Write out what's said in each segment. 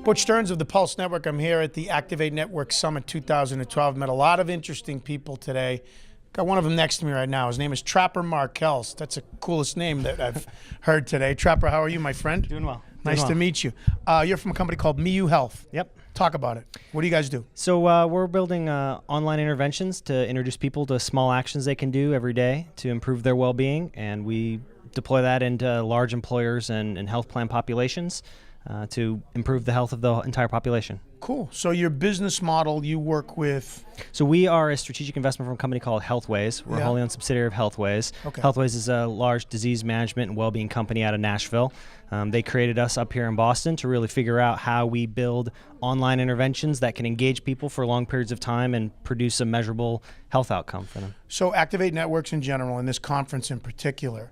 Butch Stearns of the Pulse Network. I'm here at the Activate Network Summit 2012. Met a lot of interesting people today. Got one of them next to me right now. His name is Trapper Markelz. That's the coolest name that I've heard today. Trapper, how are you, my friend? Doing well. Nice to meet you. You're from a company called MeYou Health. Yep. Talk about it. What do you guys do? So we're building online interventions to introduce people to small actions they can do every day to improve their well-being, and we deploy that into large employers and health plan populations to improve the health of the entire population. Cool. So your business model, you work with? So we are a strategic investment from a company called Healthways. We're a wholly owned subsidiary of Healthways. Okay. Healthways is a large disease management and well-being company out of Nashville. They created us up here in Boston to really figure out how we build online interventions that can engage people for long periods of time and produce a measurable health outcome for them. So Activate Networks in general, and this conference in particular,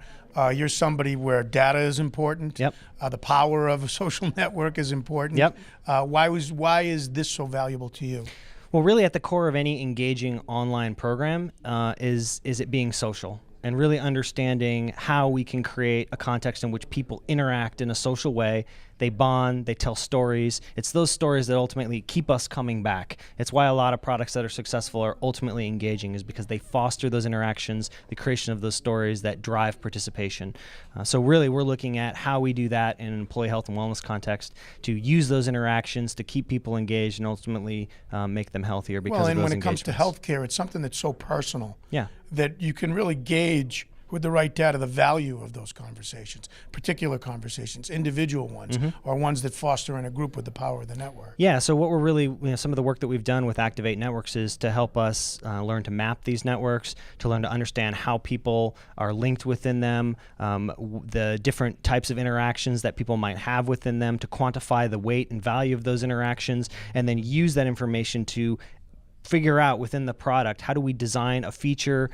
you're somebody where data is important. Yep. The power of a social network is important. Yep. Why is this so valuable to you? Well, really at the core of any engaging online program is it being social, and really understanding how we can create a context in which people interact in a social way. They bond, they tell stories. It's those stories that ultimately keep us coming back. It's why a lot of products that are successful are ultimately engaging, is because they foster those interactions, the creation of those stories that drive participation. So really we're looking at how we do that in an employee health and wellness context to use those interactions to keep people engaged and ultimately make them healthier because of those when it comes to engagements. healthcare, it's something that's so personal. Yeah. That you can really gauge with the right data the value of those conversations, particular conversations, individual ones, or ones that foster in a group with the power of the network. Yeah, so what we're really, some of the work that we've done with Activate Networks is to help us learn to map these networks, to learn to understand how people are linked within them, the different types of interactions that people might have within them, to quantify the weight and value of those interactions, and then use that information to figure out within the product, how do we design a feature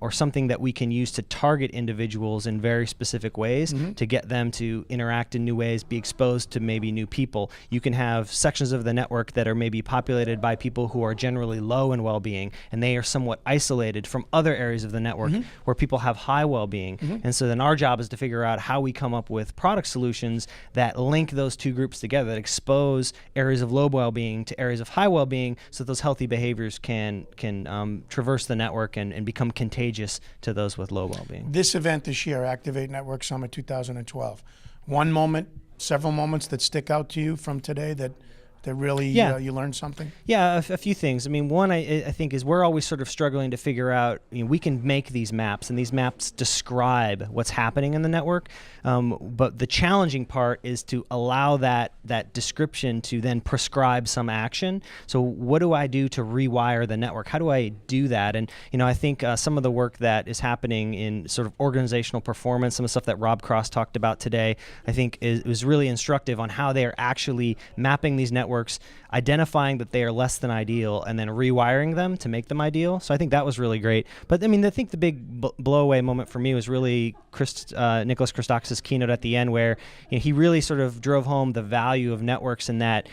or something that we can use to target individuals in very specific ways to get them to interact in new ways, be exposed to maybe new people. You can have sections of the network that are maybe populated by people who are generally low in well-being, and they are somewhat isolated from other areas of the network where people have high well-being. And so then our job is to figure out how we come up with product solutions that link those two groups together, that expose areas of low well-being to areas of high well-being, so those healthy behaviors can traverse the network and become contagious to those with low well-being. This event this year, Activate Network Summit 2012, one moment, several moments that stick out to you from today that really you learned something? Yeah, a few things. I mean, one I think is we're always sort of struggling to figure out, we can make these maps, and these maps describe what's happening in the network, but the challenging part is to allow that description to then prescribe some action. So what do I do to rewire the network? How do I do that? And I think some of the work that is happening in sort of organizational performance, some of the stuff that Rob Cross talked about today, I think was really instructive on how they are actually mapping these networks, identifying that they are less than ideal, and then rewiring them to make them ideal. So I think that was really great. But I mean, I think the big blow-away moment for me was really Nicholas Christakis' keynote at the end, where he really sort of drove home the value of networks, in that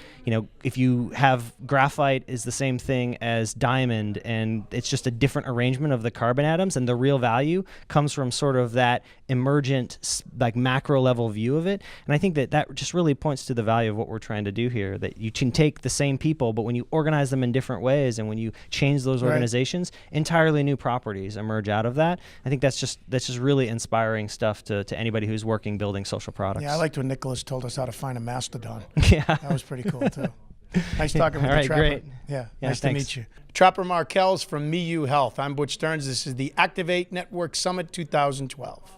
if you have graphite is the same thing as diamond, and it's just a different arrangement of the carbon atoms, and the real value comes from sort of that emergent, like, macro level view of it. And I think that just really points to the value of what we're trying to do here, that you can take the same people, but when you organize them in different ways, and when you change those organizations, entirely new properties emerge out of that. I think that's just really inspiring stuff to anybody who's building social products. Yeah, I liked when Nicholas told us how to find a mastodon. Yeah. That was pretty cool too. Nice talking with you, Trapper. Great. Yeah, Nice to meet you. Trapper Markelz from MeYou Health. I'm Butch Stearns. This is the Activate Network Summit 2012.